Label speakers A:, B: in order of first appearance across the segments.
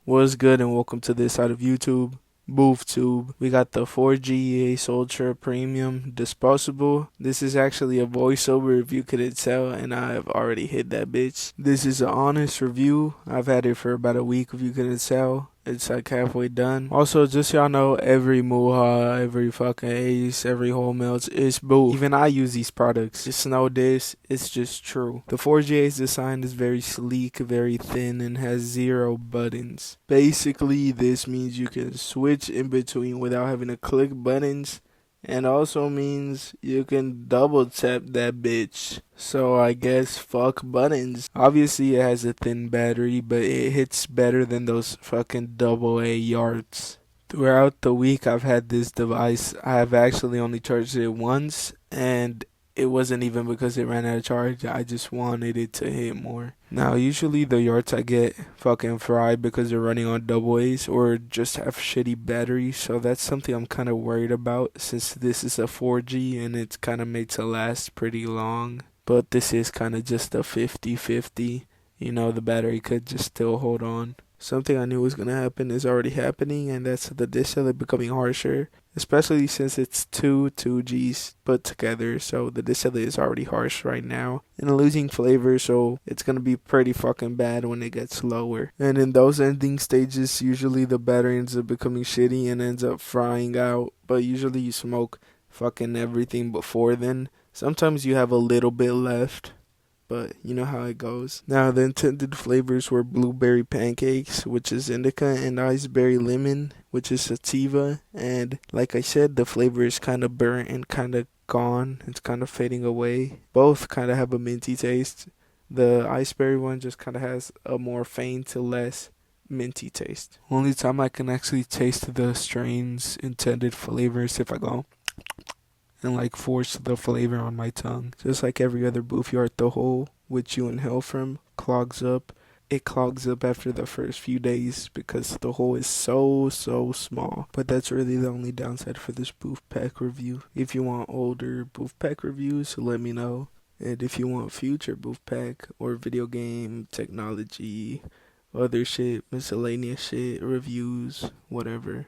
A: What's good and welcome to this side of YouTube, Boof Tube. We got the 4G Ace Ultra Premium Disposable. This is actually a voiceover if you couldn't tell, and I've already hit that bitch. This is an honest review. I've had it for about a week if you couldn't tell. It's like halfway done. Also, just so y'all know, every Muha, every fucking Ace, every whole melts is Boof. Even I use these products. Just know this, it's just true. The 4G Ace design is very sleek, very thin, and has 0 buttons. Basically, this means you can switch in between without having to click buttons. And also means you can double tap that bitch. So I guess fuck buttons. Obviously it has a thin battery, but it hits better than those fucking AA yards. Throughout the week I've had this device, I've actually only charged it once, and it wasn't even because it ran out of charge. I just wanted it to hit more. Now, usually the yards I get fucking fried because they're running on double A's or just have shitty batteries. So that's something I'm kind of worried about since this is a 4G and it's kind of made to last pretty long. But this is kind of just a 50-50. You know, the battery could just still hold on. Something I knew was going to happen is already happening, and that's the distillate becoming harsher, especially since it's two 2Gs put together, so the distillate is already harsh right now and losing flavor, so it's going to be pretty fucking bad when it gets lower. And in those ending stages, usually the battery ends up becoming shitty and ends up frying out, but usually you smoke fucking everything before then. Sometimes you have a little bit left, but you know how it goes. Now, the intended flavors were blueberry pancakes, which is indica, and iceberry lemon, which is sativa. And like I said, the flavor is kind of burnt and kind of gone. It's kind of fading away. Both kind of have a minty taste. The iceberry one just kind of has a more faint to less minty taste. Only time I can actually taste the strain's intended flavors if I go and like force the flavor on my tongue. Just like every other Boof yard, the hole which you inhale from clogs up. It clogs up after the first few days because the hole is so small. But that's really the only downside for this Boof pack review. If you want older Boof pack reviews, let me know. And if you want future Boof pack or video game, technology, other shit, miscellaneous shit, reviews, whatever,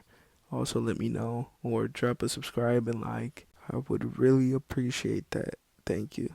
A: also let me know. Or drop a subscribe and like. I would really appreciate that. Thank you.